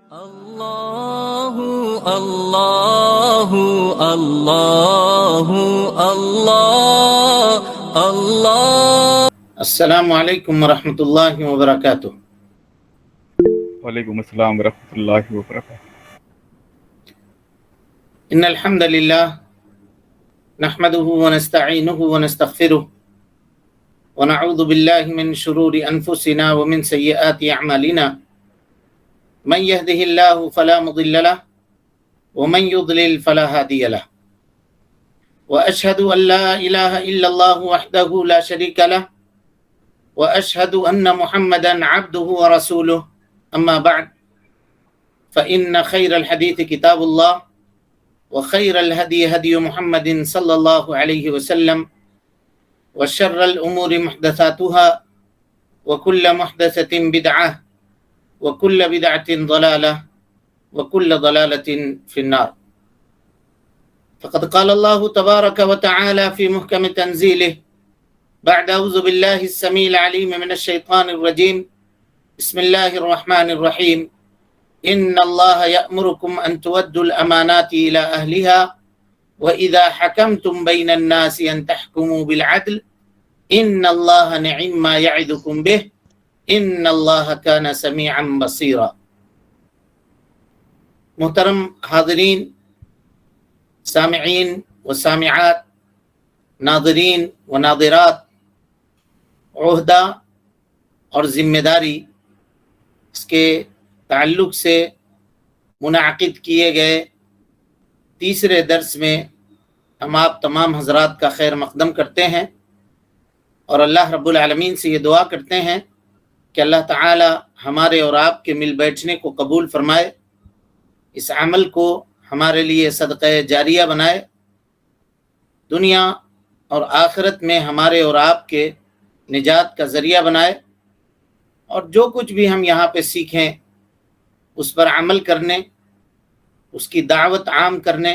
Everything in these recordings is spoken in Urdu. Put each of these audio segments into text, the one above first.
اللہ اللہ اللہ اللہ اللہ۔ السلام علیکم ورحمۃ اللہ وبرکاتہ۔ وعلیکم السلام ورحمۃ اللہ وبرکاتہ۔ ان الحمد للہ نحمده ونستعینه ونستغفره ونعوذ باللہ من شرور انفسنا ومن سیئات اعمالنا، من يهده الله فلا مضل له ومن يضلل فلا هادي له، واشهد ان لا اله الا الله وحده لا شريك له، واشهد ان محمدا عبده ورسوله، اما بعد فان خير الحديث كتاب الله وخير الهدي هدي محمد صلى الله عليه وسلم، وشر الامور محدثاتها وكل محدثة بدعة وكل بدعة ضلالة وكل ضلالة في النار۔ فقد قال الله تبارك وتعالى في محكم تنزيله بعد أعوذ بالله السميع العليم من الشيطان الرجيم، بسم الله الرحمن الرحيم، إن الله يأمركم أن تودوا الأمانات إلى أهلها وإذا حكمتم بين الناس أن تحكموا بالعدل إن الله نعم ما يعظكم به ان اللہ کان سمیعا بصیرا۔ محترم حاضرین، سامعین و سامعات، ناظرین و ناظرات، عہدہ اور ذمہ داری اس کے تعلق سے منعقد کیے گئے تیسرے درس میں ہم آپ تمام حضرات کا خیر مقدم کرتے ہیں، اور اللہ رب العالمین سے یہ دعا کرتے ہیں کہ اللہ تعالی ہمارے اور آپ کے مل بیٹھنے کو قبول فرمائے، اس عمل کو ہمارے لیے صدقہ جاریہ بنائے، دنیا اور آخرت میں ہمارے اور آپ کے نجات کا ذریعہ بنائے، اور جو کچھ بھی ہم یہاں پہ سیکھیں اس پر عمل کرنے، اس کی دعوت عام کرنے،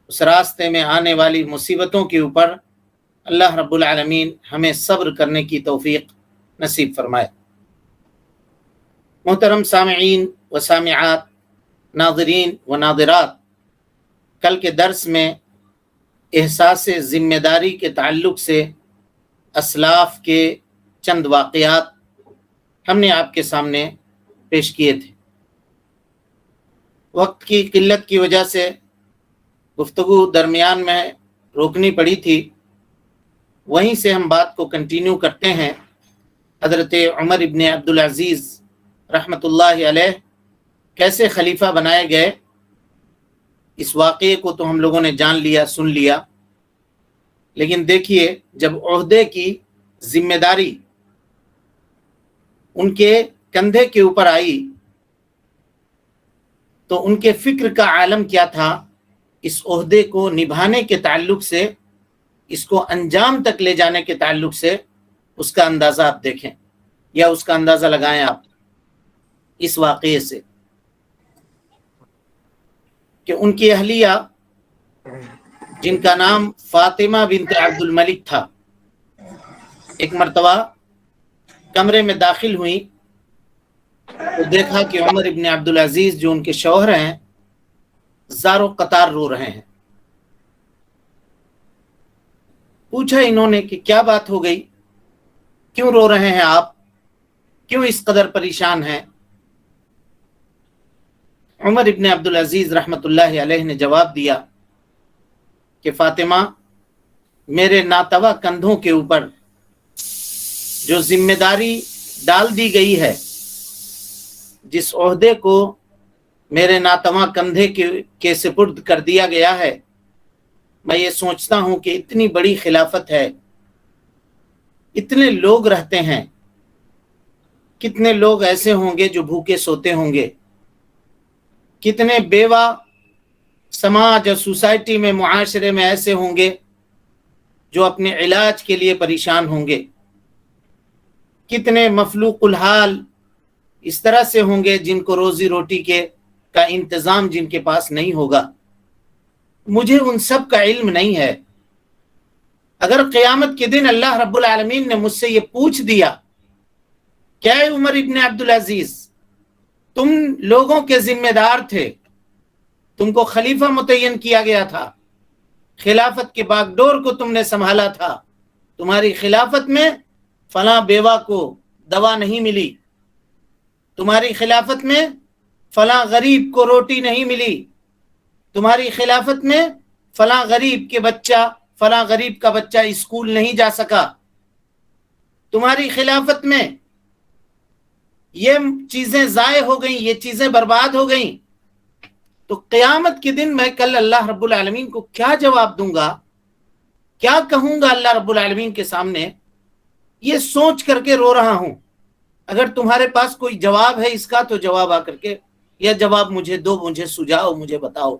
اس راستے میں آنے والی مصیبتوں کے اوپر اللہ رب العالمین ہمیں صبر کرنے کی توفیق نصیب فرمائے۔ محترم سامعین و سامعات، ناظرین و ناظرات، کل کے درس میں احساس ذمہ داری کے تعلق سے اسلاف کے چند واقعات ہم نے آپ کے سامنے پیش کیے تھے۔ وقت کی قلت کی وجہ سے گفتگو درمیان میں روکنی پڑی تھی، وہیں سے ہم بات کو کنٹینیو کرتے ہیں۔ حضرت عمر ابن عبدالعزیز رحمۃ اللہ علیہ کیسے خلیفہ بنائے گئے، اس واقعے کو تو ہم لوگوں نے جان لیا، سن لیا، لیکن دیکھیے جب عہدے کی ذمہ داری ان کے کندھے کے اوپر آئی تو ان کے فکر کا عالم کیا تھا، اس عہدے کو نبھانے کے تعلق سے، اس کو انجام تک لے جانے کے تعلق سے اس کا اندازہ آپ دیکھیں، یا اس کا اندازہ لگائیں آپ اس واقعے سے کہ ان کی اہلیہ جن کا نام فاطمہ بنت عبد الملک تھا، ایک مرتبہ کمرے میں داخل ہوئی تو دیکھا کہ عمر ابن عبدالعزیز جو ان کے شوہر ہیں زار و قطار رو رہے ہیں۔ پوچھا انہوں نے کہ کیا بات ہو گئی، کیوں رو رہے ہیں آپ، کیوں اس قدر پریشان ہیں؟ عمر ابن عبدالعزیز رحمۃ اللہ علیہ نے جواب دیا کہ فاطمہ، میرے ناتواں کندھوں کے اوپر جو ذمہ داری ڈال دی گئی ہے، جس عہدے کو میرے ناتواں کندھے کے سپرد کر دیا گیا ہے، میں یہ سوچتا ہوں کہ اتنی بڑی خلافت ہے، اتنے لوگ رہتے ہیں، کتنے لوگ ایسے ہوں گے جو بھوکے سوتے ہوں گے، کتنے بیوہ سماج اور سوسائٹی میں، معاشرے میں ایسے ہوں گے جو اپنے علاج کے لیے پریشان ہوں گے، کتنے مفلوق الحال اس طرح سے ہوں گے جن کو روزی روٹی کا انتظام جن کے پاس نہیں ہوگا۔ مجھے ان سب کا علم نہیں ہے، اگر قیامت کے دن اللہ رب العالمین نے مجھ سے یہ پوچھ دیا کیا ہے عمر ابن عبدالعزیز، تم لوگوں کے ذمہ دار تھے، تم کو خلیفہ متعین کیا گیا تھا، خلافت کے باغ ڈور کو تم نے سنبھالا تھا، تمہاری خلافت میں فلاں بیوہ کو دوا نہیں ملی، تمہاری خلافت میں فلاں غریب کو روٹی نہیں ملی، تمہاری خلافت میں فلاں غریب کا بچہ اسکول نہیں جا سکا، تمہاری خلافت میں یہ چیزیں ضائع ہو گئیں، یہ چیزیں برباد ہو گئیں۔ تو قیامت کے دن میں کل اللہ رب العالمین کو کیا جواب دوں گا، کیا کہوں گا اللہ رب العالمین کے سامنے، یہ سوچ کر کے رو رہا ہوں۔ اگر تمہارے پاس کوئی جواب ہے اس کا تو جواب آ کر کے یا جواب مجھے دو، مجھے سجھاؤ، مجھے بتاؤ۔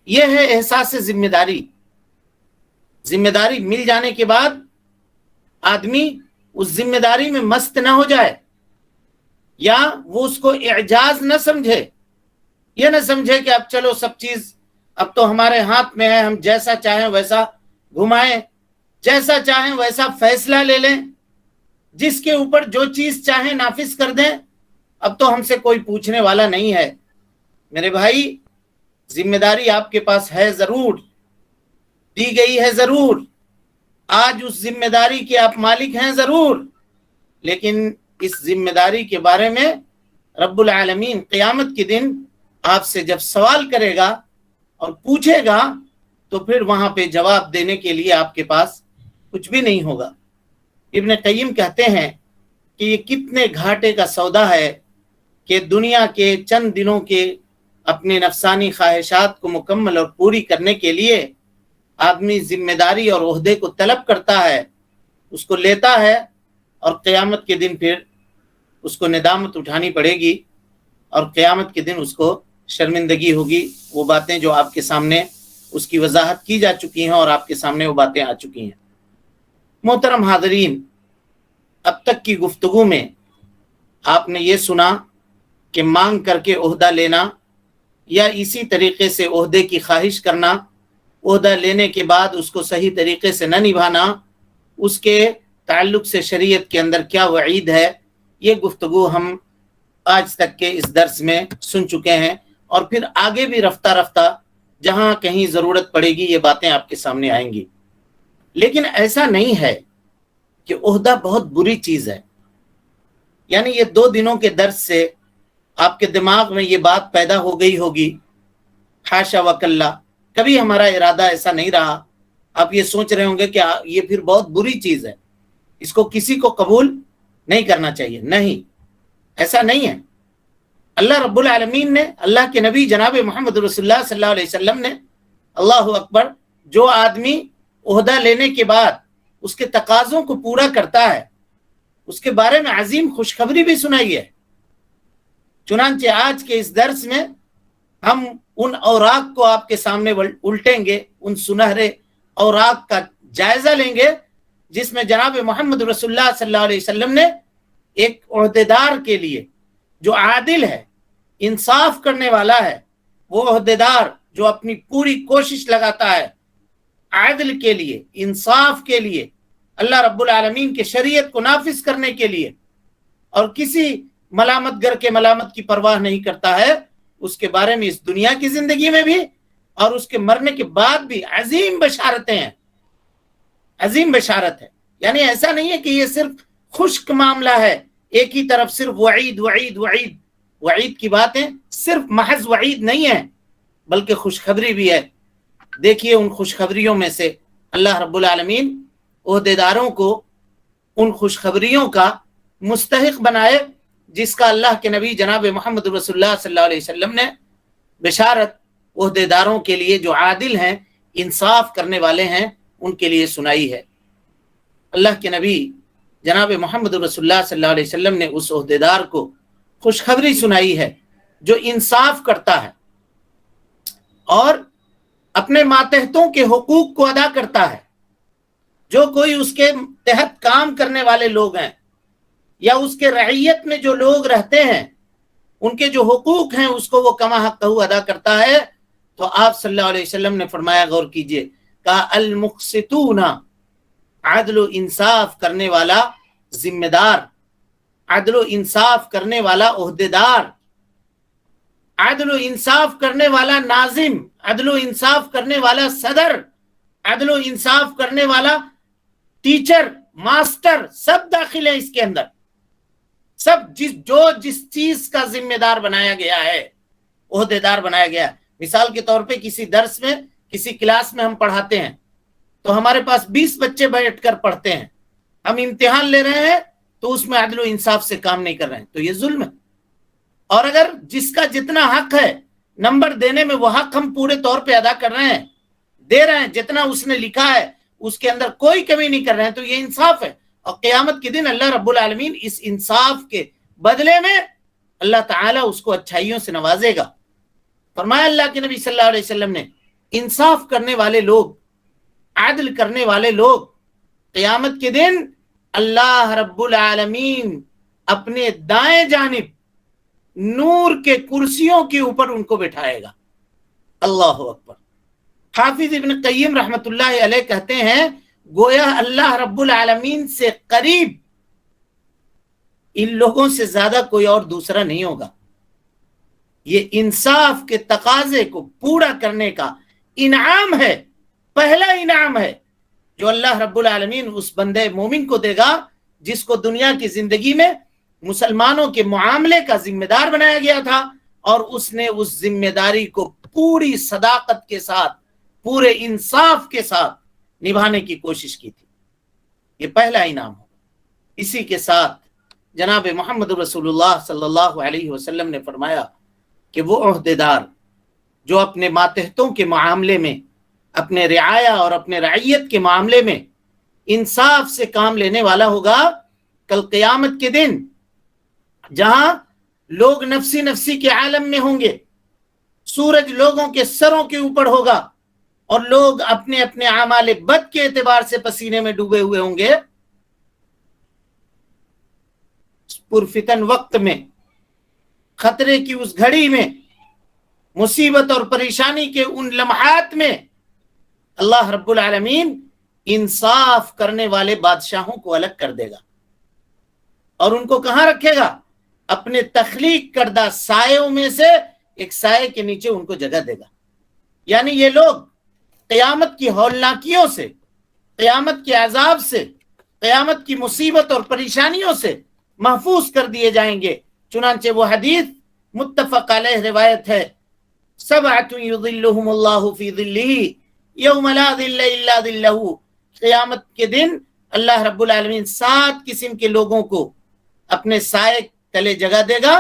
یہ ہے احساس ذمہ داری۔ ذمہ داری مل جانے کے بعد آدمی اس ذمہ داری میں مست نہ ہو جائے، یا وہ اس کو اعجاز نہ سمجھے، یہ نہ سمجھے کہ اب چلو سب چیز اب تو ہمارے ہاتھ میں ہے، ہم جیسا چاہیں ویسا گھمائیں، جیسا چاہیں ویسا فیصلہ لے لیں، جس کے اوپر جو چیز چاہیں نافذ کر دیں، اب تو ہم سے کوئی پوچھنے والا نہیں ہے۔ میرے بھائی، ذمہ داری آپ کے پاس ہے ضرور، دی گئی ہے ضرور، آج اس ذمہ داری کے آپ مالک ہیں ضرور، لیکن اس ذمہ داری کے بارے میں رب العالمین قیامت کے دن آپ سے جب سوال کرے گا اور پوچھے گا تو پھر وہاں پہ جواب دینے کے لیے آپ کے پاس کچھ بھی نہیں ہوگا۔ ابن قیم کہتے ہیں کہ یہ کتنے گھاٹے کا سودا ہے کہ دنیا کے چند دنوں کے اپنے نفسانی خواہشات کو مکمل اور پوری کرنے کے لیے آدمی ذمہ داری اور عہدے کو طلب کرتا ہے، اس کو لیتا ہے، اور قیامت کے دن پھر اس کو ندامت اٹھانی پڑے گی، اور قیامت کے دن اس کو شرمندگی ہوگی۔ وہ باتیں جو آپ کے سامنے اس کی وضاحت کی جا چکی ہیں اور آپ کے سامنے وہ باتیں آ چکی ہیں۔ محترم حاضرین، اب تک کی گفتگو میں آپ نے یہ سنا کہ مانگ کر کے عہدہ لینا یا اسی طریقے سے عہدے کی خواہش کرنا، عہدہ لینے کے بعد اس کو صحیح طریقے سے نہ نبھانا، اس کے تعلق سے شریعت کے اندر کیا وعید ہے، یہ گفتگو ہم آج تک کے اس درس میں سن چکے ہیں، اور پھر آگے بھی رفتہ رفتہ جہاں کہیں ضرورت پڑے گی یہ باتیں آپ کے سامنے آئیں گی۔ لیکن ایسا نہیں ہے کہ عہدہ بہت بری چیز ہے، یعنی یہ 2 دنوں کے درس سے آپ کے دماغ میں یہ بات پیدا ہو گئی ہوگی، حاشا وکلا، کبھی ہمارا ارادہ ایسا نہیں رہا۔ آپ یہ سوچ رہے ہوں گے کہ یہ پھر بہت بری چیز ہے، اس کو کسی کو قبول نہیں کرنا چاہیے۔ نہیں، ایسا نہیں ہے۔ اللہ رب العالمین نے، اللہ کے نبی جناب محمد رسول اللہ صلی اللہ علیہ وسلم نے، اللہ اکبر، جو آدمی عہدہ لینے کے بعد اس کے تقاضوں کو پورا کرتا ہے اس کے بارے میں عظیم خوشخبری بھی سنائی ہے۔ چنانچہ آج کے اس درس میں ہم ان اوراق کو آپ کے سامنے الٹیں گے، ان سنہرے اوراق کا جائزہ لیں گے جس میں جناب محمد رسول اللہ صلی اللہ علیہ وسلم نے ایک عہدیدار کے لیے جو عادل ہے، انصاف کرنے والا ہے، وہ عہدیدار جو اپنی پوری کوشش لگاتا ہے عادل کے لیے، انصاف کے لیے، اللہ رب العالمین کے شریعت کو نافذ کرنے کے لیے، اور کسی ملامت گر کے ملامت کی پرواہ نہیں کرتا ہے، اس کے بارے میں اس دنیا کی زندگی میں بھی اور اس کے مرنے کے بعد بھی عظیم بشارتیں ہیں، عظیم بشارت ہے۔ یعنی ایسا نہیں ہے کہ یہ صرف خشک معاملہ ہے، ایک ہی طرف صرف وعید وعید وعید وعید کی باتیں، صرف محض وعید نہیں ہے بلکہ خوشخبری بھی ہے۔ دیکھیے ان خوشخبریوں میں سے اللہ رب العالمین عہدیداروں کو ان خوشخبریوں کا مستحق بنائے جس کا اللہ کے نبی جناب محمد رسول اللہ صلی اللہ علیہ وسلم نے بشارت عہدیداروں کے لیے جو عادل ہیں، انصاف کرنے والے ہیں، ان کے لیے سنائی ہے۔ اللہ کے نبی جناب محمد رسول اللہ صلی اللہ علیہ وسلم نے اس عہدیدار کو خوشخبری سنائی ہے جو انصاف کرتا ہے اور اپنے ماتحتوں کے حقوق کو ادا کرتا ہے۔ جو کوئی اس کے تحت کام کرنے والے لوگ ہیں یا اس کے رعیت میں جو لوگ رہتے ہیں، ان کے جو حقوق ہیں اس کو وہ کما حقہ ادا کرتا ہے، تو آپ صلی اللہ علیہ وسلم نے فرمایا، غور کیجئے، کہا المقسطون، عدل و انصاف کرنے والا ذمہ دار، عدل و انصاف کرنے والا عہدیدار، عدل و انصاف کرنے والا ناظم، عدل و انصاف کرنے والا صدر، عدل و انصاف کرنے والا ٹیچر، ماسٹر، سب داخل ہے اس کے اندر. سب جس چیز کا ذمہ دار بنایا گیا ہے، عہدیدار بنایا گیا ہے. مثال کے طور پہ کسی درس میں، کسی کلاس میں ہم پڑھاتے ہیں تو ہمارے پاس 20 بچے بیٹھ کر پڑھتے ہیں. ہم امتحان لے رہے ہیں تو اس میں عدل و انصاف سے کام نہیں کر رہے ہیں، تو یہ ظلم ہے. اور اگر جس کا جتنا حق ہے نمبر دینے میں، وہ حق ہم پورے طور پہ ادا کر رہے ہیں، دے رہے ہیں، جتنا اس نے لکھا ہے اس کے اندر کوئی کمی نہیں کر رہے ہیں، تو یہ انصاف ہے. اور قیامت کے دن اللہ رب العالمین اس انصاف کے بدلے میں اللہ تعالیٰ اس کو اچھائیوں سے نوازے گا. فرمایا اللہ کے نبی صلی اللہ علیہ وسلم نے، انصاف کرنے والے لوگ، عدل کرنے والے لوگ، قیامت کے دن اللہ رب العالمین اپنے دائیں جانب نور کے کرسیوں کے اوپر ان کو بٹھائے گا. اللہ اکبر. حافظ ابن قیم رحمت اللہ علیہ کہتے ہیں گویا اللہ رب العالمین سے قریب ان لوگوں سے زیادہ کوئی اور دوسرا نہیں ہوگا. یہ انصاف کے تقاضے کو پورا کرنے کا انعام ہے، پہلا انعام ہے جو اللہ رب العالمین اس بندے مومن کو دے گا جس کو دنیا کی زندگی میں مسلمانوں کے معاملے کا ذمہ دار بنایا گیا تھا، اور اس نے اس ذمہ داری کو پوری صداقت کے ساتھ، پورے انصاف کے ساتھ نبھانے کی کوشش کی تھی. یہ پہلا انعام ہوگا. اسی کے ساتھ جناب محمد رسول اللہ صلی اللہ علیہ وسلم نے فرمایا کہ وہ عہدیدار جو اپنے ماتحتوں کے معاملے میں، اپنے رعایا اور اپنے رعیت کے معاملے میں انصاف سے کام لینے والا ہوگا، کل قیامت کے دن جہاں لوگ نفسی نفسی کے عالم میں ہوں گے، سورج لوگوں کے سروں کے اوپر ہوگا اور لوگ اپنے اپنے اعمال بد کے اعتبار سے پسینے میں ڈوبے ہوئے ہوں گے، پرفتن وقت میں، خطرے کی اس گھڑی میں، مصیبت اور پریشانی کے ان لمحات میں اللہ رب العالمین انصاف کرنے والے بادشاہوں کو الگ کر دے گا اور ان کو کہاں رکھے گا؟ اپنے تخلیق کردہ سایوں میں سے ایک سائے کے نیچے ان کو جگہ دے گا. یعنی یہ لوگ قیامت کی ہولناکیوں سے، قیامت کے عذاب سے، قیامت کی مصیبت اور پریشانیوں سے محفوظ کر دیے جائیں گے. چنانچہ وہ حدیث متفق علیہ روایت ہے، سبعۃ یظلھم اللہ فی ظلہ یوم لا ظل الا ظلہ. قیامت کے دن اللہ رب العالمین 7 قسم کے لوگوں کو اپنے سائے تلے جگہ دے گا،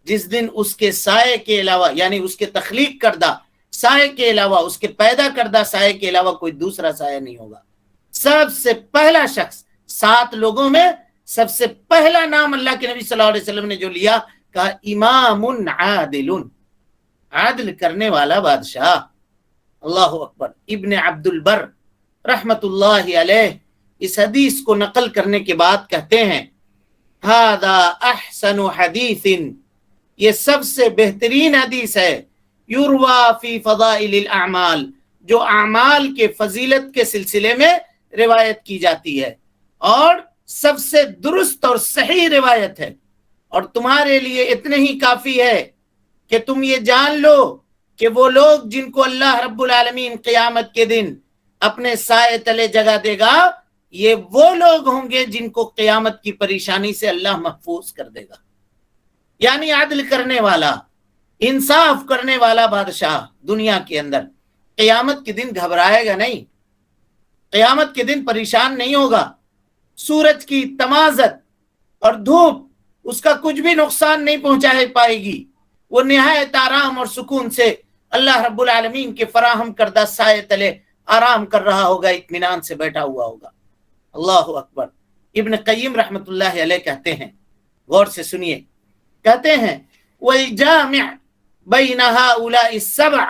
جس دن اس کے سائے کے علاوہ، یعنی اس کے تخلیق کردہ سائے کے علاوہ، اس کے پیدا کردہ سائے کے علاوہ کوئی دوسرا سایہ نہیں ہوگا. سب سے پہلا شخص 7 لوگوں میں سب سے پہلا نام اللہ کے نبی صلی اللہ علیہ وسلم نے جو لیا، کہا امام عادل، عادل کرنے والا بادشاہ. اللہ اکبر. ابن عبد البر رحمت اللہ علیہ اس حدیث کو نقل کرنے کے بعد کہتے ہیں ھذا احسن حدیث، یہ سب سے بہترین حدیث ہے، یروا فی فضائل الاعمال، جو اعمال کے فضیلت کے سلسلے میں روایت کی جاتی ہے، اور سب سے درست اور صحیح روایت ہے. اور تمہارے لیے اتنے ہی کافی ہے کہ تم یہ جان لو کہ وہ لوگ جن کو اللہ رب العالمین قیامت کے دن اپنے سائے تلے جگہ دے گا، یہ وہ لوگ ہوں گے جن کو قیامت کی پریشانی سے اللہ محفوظ کر دے گا. یعنی عدل کرنے والا، انصاف کرنے والا بادشاہ دنیا کے اندر قیامت کے دن گھبرائے گا نہیں، قیامت کے دن پریشان نہیں ہوگا. سورج کی تمازت اور دھوپ اس کا کچھ بھی نقصان نہیں پہنچا پائے گی. وہ نہایت آرام اور سکون سے اللہ رب العالمین کے فراہم کردہ سائے تلے آرام کر رہا ہوگا، اطمینان سے بیٹھا ہوا ہوگا. اللہ اکبر. ابن قیم رحمت اللہ علیہ کہتے ہیں، غور سے سنیے، کہتے ہیں والجامع بین ہؤلاء السبع،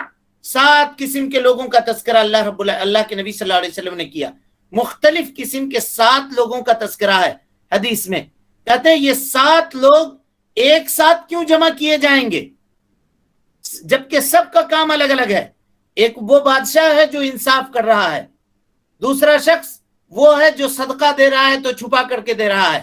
7 قسم کے لوگوں کا تذکرہ اللہ کے نبی صلی اللہ علیہ وسلم نے کیا. مختلف قسم کے 7 لوگوں کا تذکرہ ہے حدیث میں. کہتے ہیں یہ 7 لوگ ایک ساتھ کیوں جمع کیے جائیں گے جبکہ سب کا کام الگ الگ ہے؟ ایک وہ بادشاہ ہے جو انصاف کر رہا ہے، دوسرا شخص وہ ہے جو صدقہ دے رہا ہے تو چھپا کر کے دے رہا ہے،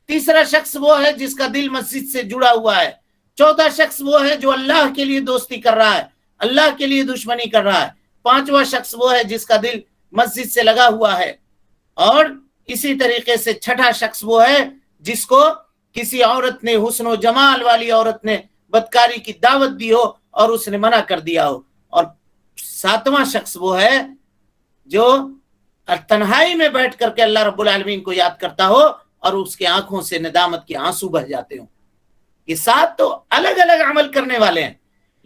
تیسرا شخص وہ ہے جس کا دل مسجد سے جڑا ہوا ہے، چوتھا شخص وہ ہے جو اللہ کے لیے دوستی کر رہا ہے، اللہ کے لیے دشمنی کر رہا ہے، پانچواں شخص وہ ہے جس کا دل مسجد سے لگا ہوا ہے، اور اسی طریقے سے چھٹا شخص وہ ہے جس کو کسی عورت نے، حسن و جمال والی عورت نے بدکاری کی دعوت دی ہو اور اس نے منع کر دیا ہو، اور ساتواں شخص وہ ہے جو تنہائی میں بیٹھ کر کے اللہ رب العالمین کو یاد کرتا ہو اور اس کے آنکھوں سے ندامت کے آنسو بہ جاتے ہوں۔ یہ سات تو الگ الگ عمل کرنے والے ہیں،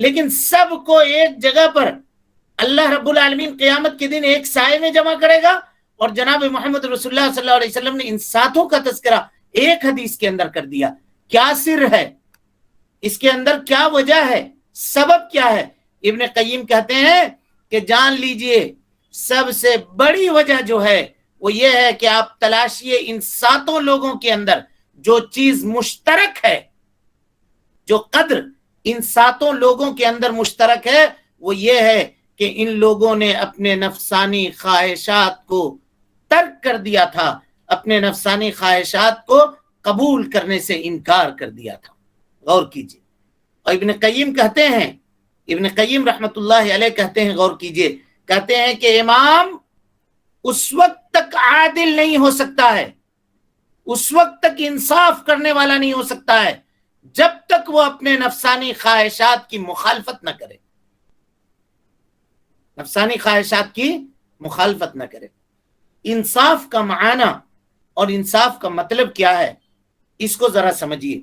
لیکن سب کو ایک جگہ پر اللہ رب العالمین قیامت کے دن ایک سائے میں جمع کرے گا، اور جناب محمد رسول اللہ صلی اللہ علیہ وسلم نے ان ساتوں کا تذکرہ ایک حدیث کے اندر کر دیا۔ کیا سر ہے اس کے اندر، کیا وجہ ہے، سبب کیا ہے؟ ابن قیم کہتے ہیں کہ جان لیجئے سب سے بڑی وجہ جو ہے وہ یہ ہے کہ آپ تلاشیے ان ساتوں لوگوں کے اندر جو چیز مشترک ہے، جو قدر ان ساتوں لوگوں کے اندر مشترک ہے وہ یہ ہے کہ ان لوگوں نے اپنے نفسانی خواہشات کو ترک کر دیا تھا، اپنے نفسانی خواہشات کو قبول کرنے سے انکار کر دیا تھا۔ غور کیجئے۔ اور ابن قیم کہتے ہیں، ابن قیم رحمت اللہ علیہ کہتے ہیں، غور کیجئے، کہتے ہیں کہ امام اس وقت تک عادل نہیں ہو سکتا ہے، اس وقت تک انصاف کرنے والا نہیں ہو سکتا ہے جب تک وہ اپنے نفسانی خواہشات کی مخالفت نہ کرے، نفسانی خواہشات کی مخالفت نہ کرے۔ انصاف کا معنی اور انصاف کا مطلب کیا ہے اس کو ذرا سمجھیے۔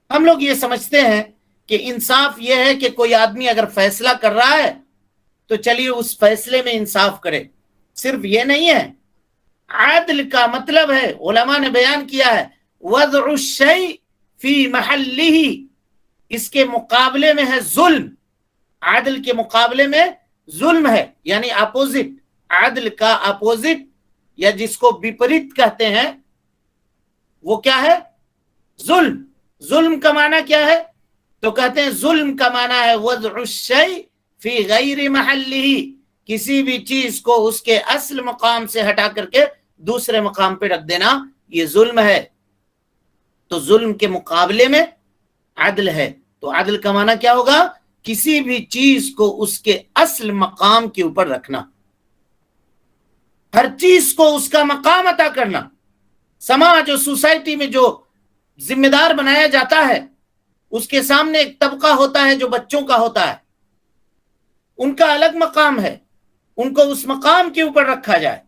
ہم لوگ یہ سمجھتے ہیں کہ انصاف یہ ہے کہ کوئی آدمی اگر فیصلہ کر رہا ہے تو چلیے اس فیصلے میں انصاف کرے، صرف یہ نہیں ہے۔ عدل کا مطلب ہے، علماء نے بیان کیا ہے، وضع الشیء فی محلہ، اس کے مقابلے میں ہے ظلم، عدل کے مقابلے میں ظلم ہے، یعنی اپوزٹ، عدل کا اپوزٹ یا جس کو بیپریت کہتے ہیں وہ کیا ہے؟ ظلم۔ ظلم کا معنی کیا ہے؟ تو کہتے ہیں ظلم کا معنی ہے وضع الشیء فی غیر محلہ، کسی بھی چیز کو اس کے اصل مقام سے ہٹا کر کے دوسرے مقام پہ رکھ دینا، یہ ظلم ہے۔ تو ظلم کے مقابلے میں عدل ہے، تو عدل کا معنی کیا ہوگا؟ کسی بھی چیز کو اس کے اصل مقام کے اوپر رکھنا، ہر چیز کو اس کا مقام عطا کرنا۔ سماج اور سوسائٹی میں جو ذمہ دار بنایا جاتا ہے اس کے سامنے ایک طبقہ ہوتا ہے جو بچوں کا ہوتا ہے، ان کا الگ مقام ہے، ان کو اس مقام کے اوپر رکھا جائے۔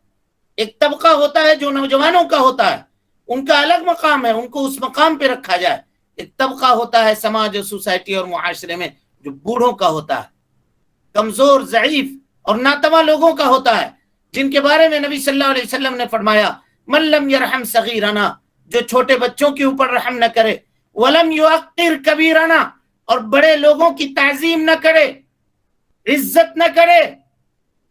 ایک طبقہ ہوتا ہے جو نوجوانوں کا ہوتا ہے، ان کا الگ مقام ہے، ان کو اس مقام پہ رکھا جائے۔ ایک طبقہ ہوتا ہے سماج اور سوسائٹی اور معاشرے میں جو بوڑھوں کا ہوتا ہے، کمزور، ضعیف اور ناتواں لوگوں کا ہوتا ہے، جن کے بارے میں نبی صلی اللہ علیہ وسلم نے فرمایا من لم یرحم صغیرنا، جو چھوٹے بچوں کے اوپر رحم نہ کرے، ولم یوقر کبیرنا، اور بڑے لوگوں کی تعظیم نہ کرے، عزت نہ کرے،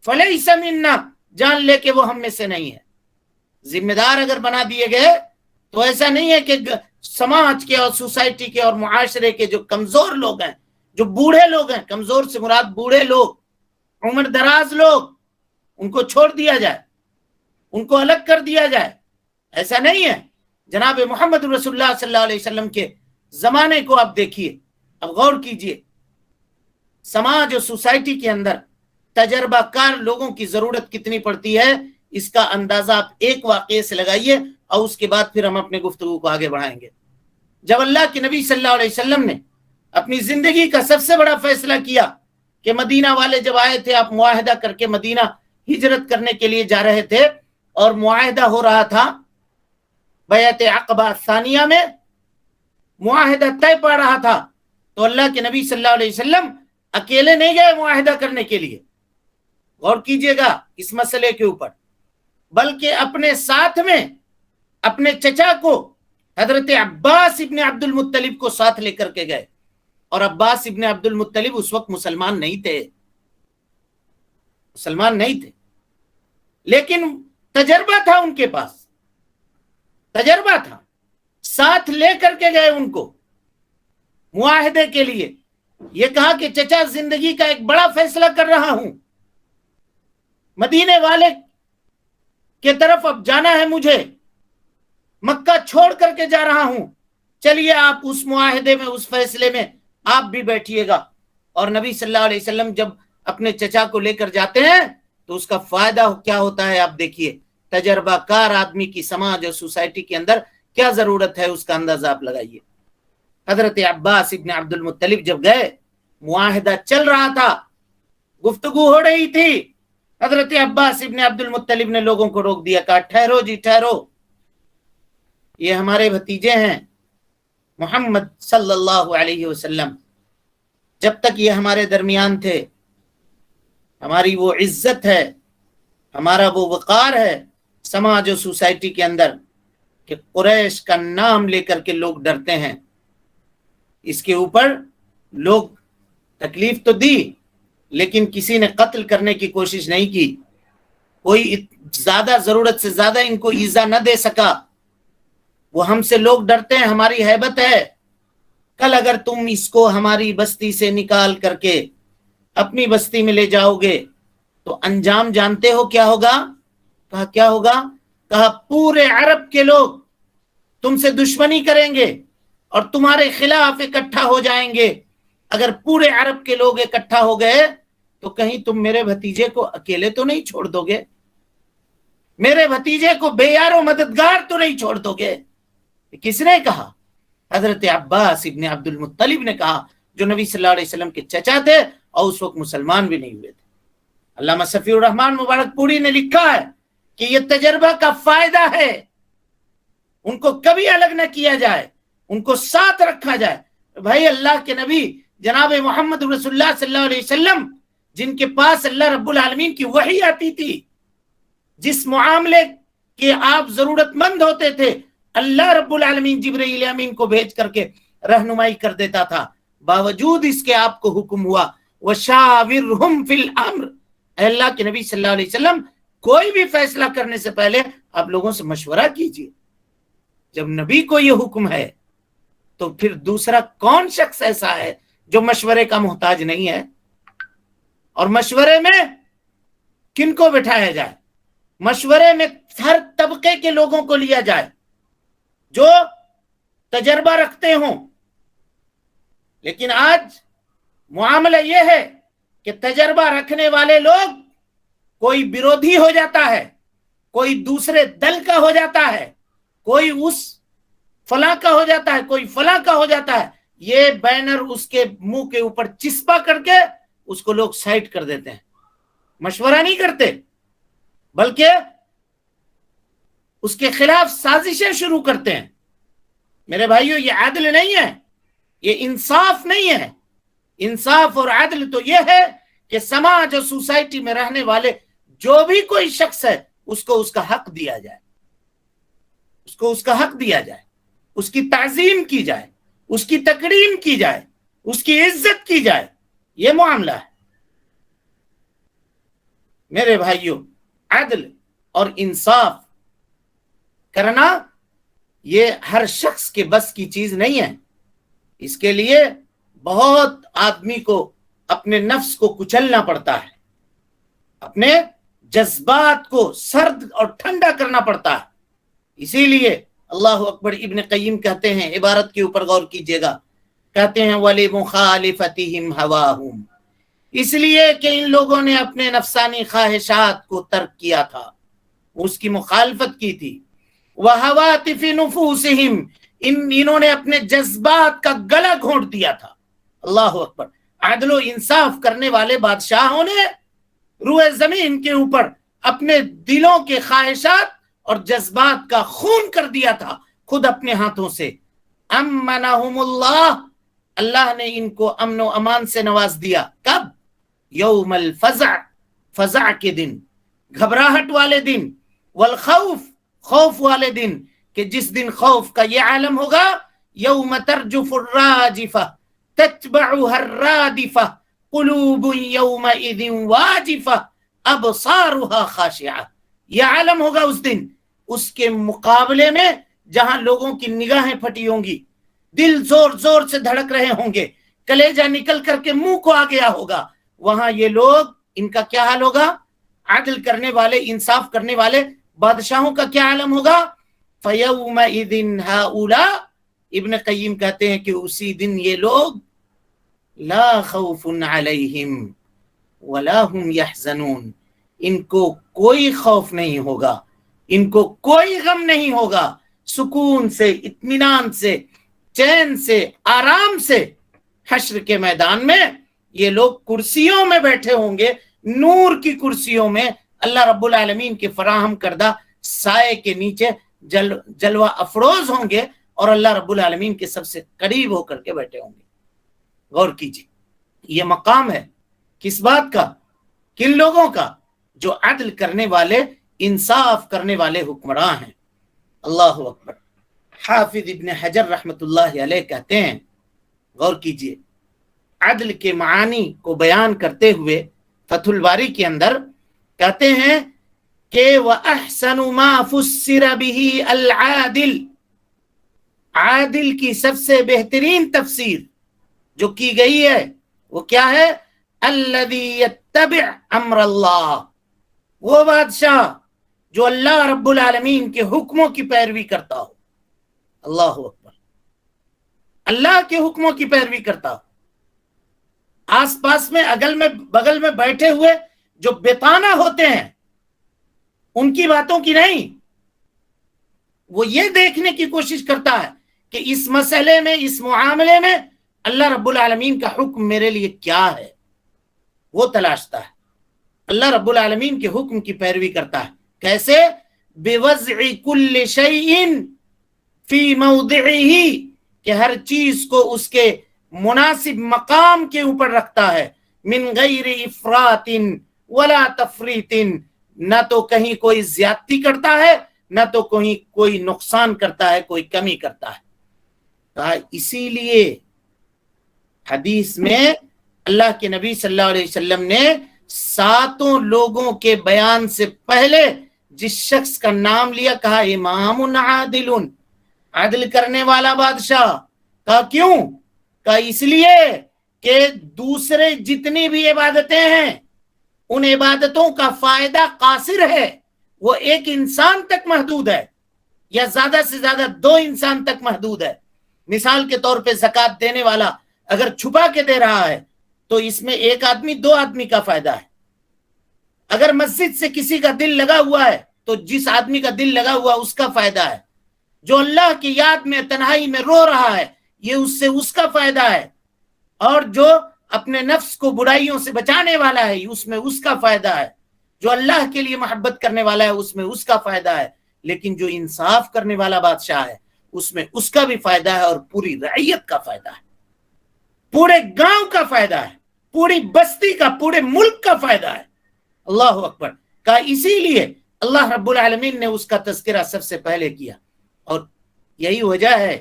فلیس منا، جان لے کہ وہ ہم میں سے نہیں ہے۔ ذمہ دار اگر بنا دیے گئے تو ایسا نہیں ہے کہ سماج کے اور سوسائٹی کے اور معاشرے کے جو کمزور لوگ ہیں، جو بوڑھے لوگ ہیں، کمزور سے مراد بوڑھے لوگ، عمر دراز لوگ، ان کو چھوڑ دیا جائے، ان کو الگ کر دیا جائے، ایسا نہیں ہے۔ جناب محمد رسول اللہ صلی اللہ علیہ وسلم کے زمانے کو آپ دیکھیے، اب غور کیجئے، سماج اور سوسائٹی کے اندر تجربہ کار لوگوں کی ضرورت کتنی پڑتی ہے، اس کا اندازہ آپ ایک واقعے سے لگائیے، اور اس کے بعد پھر ہم اپنے گفتگو کو آگے بڑھائیں گے۔ جب اللہ کے نبی صلی اللہ علیہ وسلم نے اپنی زندگی کا سب سے بڑا فیصلہ کیا کہ مدینہ والے جب آئے تھے، آپ معاہدہ کر کے مدینہ ہجرت کرنے کے لیے جا رہے تھے، اور معاہدہ ہو رہا تھا بیعت عقبہ ثانیہ میں، معاہدہ طے پا رہا تھا، تو اللہ کے نبی صلی اللہ علیہ وسلم اکیلے نہیں گئے معاہدہ کرنے کے لیے، غور کیجئے گا اس مسئلے کے اوپر، بلکہ اپنے ساتھ میں اپنے چچا کو حضرت عباس ابن عبد المطلب کو ساتھ لے کر کے گئے، اور عباس ابن عبد المطلب اس وقت مسلمان نہیں تھے، مسلمان نہیں تھے، لیکن تجربہ تھا ان کے پاس، تجربہ تھا، ساتھ لے کر کے گئے ان کو معاہدے کے لیے۔ یہ کہا کہ چچا زندگی کا ایک بڑا فیصلہ کر رہا ہوں، مدینے والے کے طرف اب جانا ہے مجھے، مکہ چھوڑ کر کے جا رہا ہوں، چلیے آپ اس معاہدے میں، اس فیصلے میں آپ بھی بیٹھیے گا۔ اور نبی صلی اللہ علیہ وسلم جب اپنے چچا کو لے کر جاتے ہیں تو اس کا فائدہ کیا ہوتا ہے آپ دیکھیے۔ تجربہ کار آدمی کی سماج اور سوسائٹی کے اندر کیا ضرورت ہے اس کا اندازہ آپ لگائیے۔ حضرت عباس ابن عبد المطلب جب گئے، معاہدہ چل رہا تھا، گفتگو ہو رہی تھی، حضرت عباس ابن عبد المطلب نے لوگوں کو روک دیا، کہا ٹھہرو جی ٹھہرو، یہ ہمارے بھتیجے ہیں محمد صلی اللہ علیہ وسلم، جب تک یہ ہمارے درمیان تھے ہماری وہ عزت ہے، ہمارا وہ وقار ہے سماج و سوسائٹی کے اندر کہ قریش کا نام لے کر کے لوگ ڈرتے ہیں۔ اس کے اوپر لوگ تکلیف تو دی لیکن کسی نے قتل کرنے کی کوشش نہیں کی، کوئی زیادہ ضرورت سے زیادہ ان کو ایذا نہ دے سکا۔ وہ ہم سے لوگ ڈرتے ہیں، ہماری ہیبت ہے، کل اگر تم اس کو ہماری بستی سے نکال کر کے اپنی بستی میں لے جاؤ گے تو انجام جانتے ہو کیا ہوگا؟ کہا کیا ہوگا؟ کہا پورے عرب کے لوگ تم سے دشمنی کریں گے اور تمہارے خلاف اکٹھا ہو جائیں گے۔ اگر پورے عرب کے لوگ اکٹھا ہو گئے تو کہیں تم میرے بھتیجے کو اکیلے تو نہیں چھوڑ دو گے، میرے بھتیجے کو بے یار و مددگار تو نہیں چھوڑ دو گے۔ کس نے کہا؟ حضرت عباس ابن عبد المطلب نے کہا، جو نبی صلی اللہ علیہ وسلم کے چچا تھے اور اس وقت مسلمان بھی نہیں ہوئے تھے۔ علامہ صفی الرحمان مبارک پوری نے لکھا ہے کہ یہ تجربہ کا فائدہ ہے، ان کو کبھی الگ نہ کیا جائے، ان کو ساتھ رکھا جائے۔ بھائی اللہ کے نبی جناب محمد رسول اللہ صلی اللہ علیہ وسلم، جن کے پاس اللہ رب العالمین کی وحی آتی تھی، جس معاملے کے آپ ضرورت مند ہوتے تھے، اللہ رب العالمین جبرائیل امین کو بھیج کر کے رہنمائی کر دیتا تھا، باوجود اس کے آپ کو حکم ہوا وَشَاوِرْهُمْ فِي الْأَمْرِ، اے اللہ کے نبی صلی اللہ علیہ وسلم کوئی بھی فیصلہ کرنے سے پہلے آپ لوگوں سے مشورہ کیجئے۔ جب نبی کو یہ حکم ہے تو پھر دوسرا کون شخص ایسا ہے جو مشورے کا محتاج نہیں ہے؟ اور مشورے میں کن کو بٹھایا جائے؟ مشورے میں ہر طبقے کے لوگوں کو لیا جائے جو تجربہ رکھتے ہوں۔ لیکن آج معاملہ یہ ہے کہ تجربہ رکھنے والے لوگ، کوئی بیرودھی ہو جاتا ہے، کوئی دوسرے دل کا ہو جاتا ہے، کوئی اس فلاں کا ہو جاتا ہے، کوئی فلاں کا ہو جاتا ہے، یہ بینر اس کے منہ کے اوپر چسپا کر کے اس کو لوگ سائٹ کر دیتے ہیں، مشورہ نہیں کرتے بلکہ اس کے خلاف سازشیں شروع کرتے ہیں۔ میرے بھائیو، یہ عدل نہیں ہے، یہ انصاف نہیں ہے۔ انصاف اور عدل تو یہ ہے کہ سماج اور سوسائٹی میں رہنے والے جو بھی کوئی شخص ہے اس کو اس کا حق دیا جائے، اس کو اس کا حق دیا جائے، اس کی تعظیم کی جائے، اس کی تکریم کی جائے، اس کی عزت کی جائے۔ یہ معاملہ ہے میرے بھائیوں۔ عدل اور انصاف کرنا یہ ہر شخص کے بس کی چیز نہیں ہے، اس کے لیے بہت آدمی کو اپنے نفس کو کچلنا پڑتا ہے، اپنے جذبات کو سرد اور ٹھنڈا کرنا پڑتا ہے۔ اسی لیے اللہ اکبر، ابن قیم کہتے ہیں، عبارت کے اوپر غور کیجئے گا، کہتے ہیں وَلِمُخَالِفَتِهِمْ هَوَاهُمْ، اس لیے کہ ان لوگوں نے اپنے نفسانی خواہشات کو ترک کیا تھا، اس کی مخالفت کی تھی۔ وَهَوَاتِفِ نُفُوسِهِمْ، انہوں نے اپنے جذبات کا گلا گھونٹ دیا تھا۔ اللہ اکبر۔ عدل و انصاف کرنے والے بادشاہوں نے روئے زمین کے اوپر اپنے دلوں کے خواہشات اور جذبات کا خون کر دیا تھا خود اپنے ہاتھوں سے۔ امنہم اللہ، اللہ نے ان کو امن و امان سے نواز دیا۔ کب؟ یوم الفزع، فزع کے دن، گھبراہٹ والے دن، والخوف، خوف والے دن، کہ جس دن خوف کا یہ عالم ہوگا، یوم ترجف الراجفہ تتبعها الرادفہ قلوب یومئذ واجفہ ابصارها خاشعہ، یہ عالم ہوگا اس دن، اس کے مقابلے میں جہاں لوگوں کی نگاہیں پھٹی ہوں گی، دل زور زور سے دھڑک رہے ہوں گے، کلیجہ نکل کر کے منہ کو آ گیا ہوگا، وہاں یہ لوگ، ان کا کیا حال ہوگا؟ عدل کرنے والے، انصاف کرنے والے بادشاہوں کا کیا عالم ہوگا؟ فَيَوْمَئِذٍ هَؤُلَاء، ابن قیم کہتے ہیں کہ اسی دن یہ لوگ لا خوف علیہم ولا هم يحزنون، ان کو کوئی خوف نہیں ہوگا، ان کو کوئی غم نہیں ہوگا، سکون سے، اطمینان سے، چین سے، آرام سے حشر کے میدان میں یہ لوگ کرسیوں میں بیٹھے ہوں گے، نور کی کرسیوں میں، اللہ رب العالمین کے فراہم کردہ سائے کے نیچے جلوہ افروز ہوں گے، اور اللہ رب العالمین کے سب سے قریب ہو کر کے بیٹھے ہوں گے۔ غور کیجیے، یہ مقام ہے کس بات کا؟ کن لوگوں کا؟ جو عدل کرنے والے، انصاف کرنے والے حکمراں ہیں۔ اللہ اکبر۔ حافظ ابن حجر رحمۃ اللہ علیہ کہتے ہیں، غور کیجیے، عدل کے معانی کو بیان کرتے ہوئے فتح الباری کے اندر کہتے ہیں کہ وَأَحْسَنُ مَا فُسِّرَ بِهِ الْعَادِلِ، عادل کی سب سے بہترین تفسیر جو کی گئی ہے وہ کیا ہے؟ الذی یتبع امر اللہ، وہ بادشاہ جو اللہ رب العالمین کے حکموں کی پیروی کرتا ہو۔ اللہ اکبر، اللہ کے حکموں کی پیروی کرتا ہو۔ آس پاس میں، اگل میں، بغل میں بیٹھے ہوئے جو بےپانا ہوتے ہیں ان کی باتوں کی نہیں، وہ یہ دیکھنے کی کوشش کرتا ہے کہ اس مسئلے میں، اس معاملے میں اللہ رب العالمین کا حکم میرے لیے کیا ہے، وہ تلاشتا ہے۔ اللہ رب العالمین کے حکم کی پیروی کرتا ہے۔ کیسے؟ بِوَضْعِ كُلِّ شَيْءٍ فِي مَوْضِعِهِ، کہ ہر چیز کو اس کے مناسب مقام کے اوپر رکھتا ہے۔ مِنْ غَيْرِ إِفْرَاطٍ وَلَا تَفْرِيطٍ، نہ تو کہیں کوئی زیادتی کرتا ہے، نہ تو کہیں کوئی نقصان کرتا ہے، کوئی کمی کرتا ہے۔ کہا اسی لیے حدیث میں اللہ کے نبی صلی اللہ علیہ وسلم نے 7 لوگوں کے بیان سے پہلے جس شخص کا نام لیا، کہا امام عادل، عدل کرنے والا بادشاہ۔ کہا کیوں؟ کہا اس لیے کہ دوسرے جتنی بھی عبادتیں ہیں ان عبادتوں کا فائدہ قاصر ہے، وہ ایک انسان تک محدود ہے، یا زیادہ سے زیادہ 2 انسان تک محدود ہے۔ مثال کے طور پہ زکوٰۃ دینے والا اگر چھپا کے دے رہا ہے تو اس میں 1 آدمی 2 آدمی کا فائدہ ہے۔ اگر مسجد سے کسی کا دل لگا ہوا ہے تو جس آدمی کا دل لگا ہوا اس کا فائدہ ہے۔ جو اللہ کی یاد میں تنہائی میں رو رہا ہے، یہ اس سے اس کا فائدہ ہے۔ اور جو اپنے نفس کو برائیوں سے بچانے والا ہے، اس میں اس کا فائدہ ہے۔ جو اللہ کے لیے محبت کرنے والا ہے، اس میں اس کا فائدہ ہے۔ لیکن جو انصاف کرنے والا بادشاہ ہے، اس میں اس کا بھی فائدہ ہے، اور پوری رعیت کا فائدہ ہے، پورے گاؤں کا فائدہ ہے، پوری بستی کا، پورے ملک کا فائدہ ہے۔ اللہ اکبر۔ کہا اسی لیے اللہ رب العالمین نے اس کا تذکرہ سب سے پہلے کیا، اور یہی وجہ ہے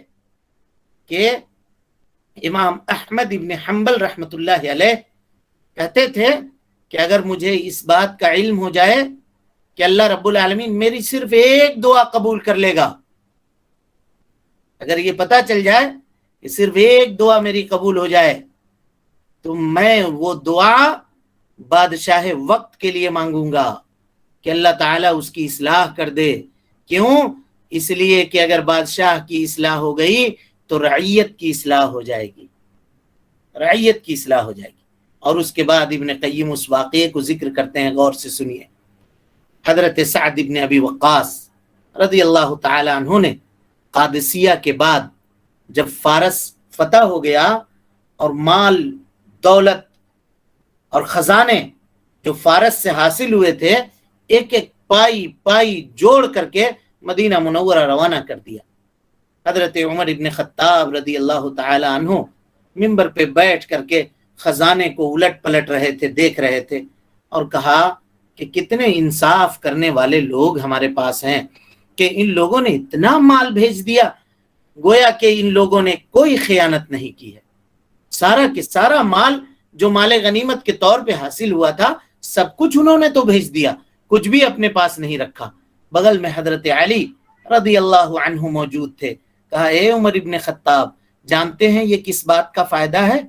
کہ امام احمد ابن حنبل رحمۃ اللہ علیہ کہتے تھے کہ اگر مجھے اس بات کا علم ہو جائے کہ اللہ رب العالمین میری صرف ایک دعا قبول کر لے گا، اگر یہ پتہ چل جائے کہ صرف ایک دعا میری قبول ہو جائے، تو میں وہ دعا بادشاہ وقت کے لیے مانگوں گا کہ اللہ تعالیٰ اس کی اصلاح کر دے۔ کیوں؟ اس لیے کہ اگر بادشاہ کی اصلاح ہو گئی تو رعیت کی اصلاح ہو جائے گی، رعیت کی اصلاح ہو جائے گی۔ اور اس کے بعد ابن قیم اس واقعے کو ذکر کرتے ہیں، غور سے سنیے۔ حضرت سعد ابن ابی وقاص رضی اللہ تعالی عنہ نے قادسیہ کے بعد جب فارس فتح ہو گیا اور مال، دولت اور خزانے جو فارس سے حاصل ہوئے تھے ایک ایک پائی جوڑ کر کے مدینہ منورہ روانہ کر دیا۔ حضرت عمر ابن خطاب رضی اللہ تعالی عنہ منبر پہ بیٹھ کر کے خزانے کو الٹ پلٹ رہے تھے، دیکھ رہے تھے، اور کہا کہ کتنے انصاف کرنے والے لوگ ہمارے پاس ہیں کہ ان لوگوں نے اتنا مال بھیج دیا، گویا کہ ان لوگوں نے کوئی خیانت نہیں کی ہے۔ سارا کے سارا مال جو مال غنیمت کے طور پہ حاصل ہوا تھا سب کچھ انہوں نے تو بھیج دیا، کچھ بھی اپنے پاس نہیں رکھا۔ بغل میں حضرت علی رضی اللہ عنہ موجود تھے۔ کہا اے عمر ابن خطاب، جانتے ہیں یہ کس بات کا فائدہ ہے؟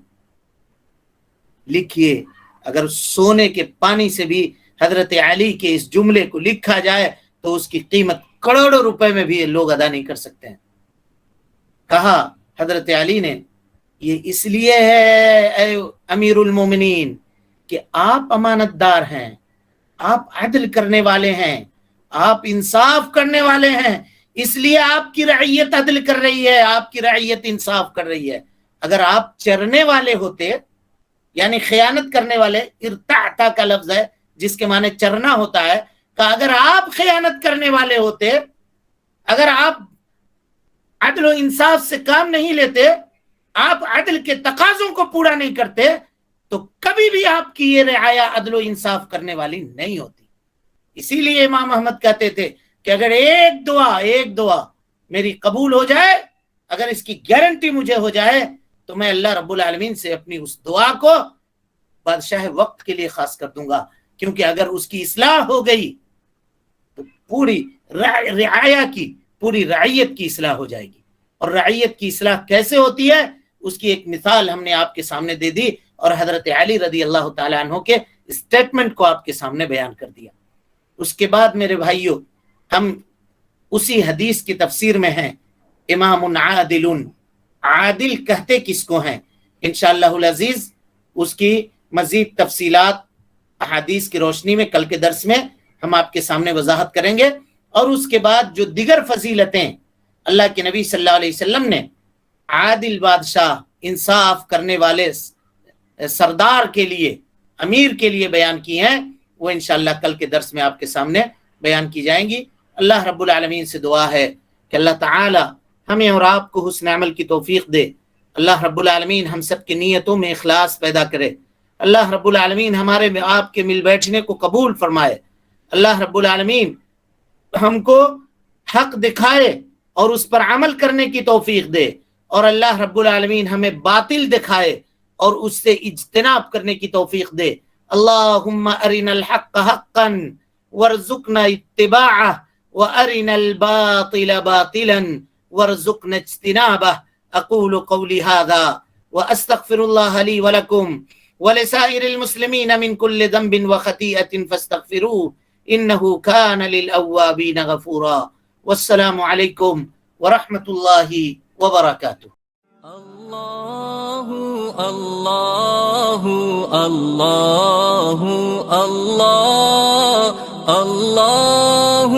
لکھیے، اگر سونے کے پانی سے بھی حضرت علی کے اس جملے کو لکھا جائے تو اس کی قیمت کروڑوں روپے میں بھی یہ لوگ ادا نہیں کر سکتے ہیں۔ کہا حضرت علی نے یہ اس لیے ہے اے امیر المومنین کہ آپ امانت دار ہیں، آپ عدل کرنے والے ہیں، آپ انصاف کرنے والے ہیں، اس لیے آپ کی رعیت عدل کر رہی ہے، آپ کی رعیت انصاف کر رہی ہے۔ اگر آپ چرنے والے ہوتے، یعنی خیانت کرنے والے، ارتعتا کا لفظ ہے جس کے معنی چرنا ہوتا ہے، کہ اگر آپ خیانت کرنے والے ہوتے، اگر آپ عدل و انصاف سے کام نہیں لیتے، آپ عدل کے تقاضوں کو پورا نہیں کرتے، تو کبھی بھی آپ کی یہ رعایا عدل و انصاف کرنے والی نہیں ہوتی۔ اسی لیے امام احمد کہتے تھے کہ اگر ایک دعا میری قبول ہو جائے، اگر اس کی گارنٹی مجھے ہو جائے، تو میں اللہ رب العالمین سے اپنی اس دعا کو بادشاہ وقت کے لیے خاص کر دوں گا، کیونکہ اگر اس کی اصلاح ہو گئی تو پوری رعایا کی، پوری رعیت کی اصلاح ہو جائے گی۔ اور رعیت کی اصلاح کیسے ہوتی ہے، اس کی ایک مثال ہم نے آپ کے سامنے دے دی، اور حضرت علی رضی اللہ تعالیٰ عنہ کے اسٹیٹمنٹ کو آپ کے سامنے بیان کر دیا۔ اس کے بعد میرے بھائیوں، ہم اسی حدیث کی تفسیر میں ہیں، امام عادل، عادل کہتے کس کو ہیں؟ انشاءاللہ العزیز اس کی مزید تفصیلات احادیث کی روشنی میں کل کے درس میں ہم آپ کے سامنے وضاحت کریں گے۔ اور اس کے بعد جو دیگر فضیلتیں اللہ کے نبی صلی اللہ علیہ وسلم نے عادل بادشاہ، انصاف کرنے والے سردار کے لیے، امیر کے لیے بیان کی ہیں، وہ انشاءاللہ کل کے درس میں آپ کے سامنے بیان کی جائیں گی۔ اللہ رب العالمین سے دعا ہے کہ اللہ تعالی ہمیں اور آپ کو حسن عمل کی توفیق دے۔ اللہ رب العالمین ہم سب کی نیتوں میں اخلاص پیدا کرے۔ اللہ رب العالمین ہمارے میں آپ کے مل بیٹھنے کو قبول فرمائے۔ اللہ رب العالمین ہم کو حق دکھائے اور اس پر عمل کرنے کی توفیق دے، اور اللہ رب العالمین ہمیں باطل دکھائے اور اس سے اجتناب کرنے کی توفیق دے۔ اللہم ارنا الحق حقا وارزقنا اتباعہ وارنا الباطل باطلا وارزقنا اجتنابہ۔ اقول قولی هذا واستغفر اللہ لی ولکم ولسائر المسلمین من کل ذنب وخطیئۃ فاستغفروہ انہ کان للأوابین غفورا۔ والسلام علیکم ورحمۃ اللہ وبرکاتہ۔ اللہ اللہ اللہ اللہ اللہ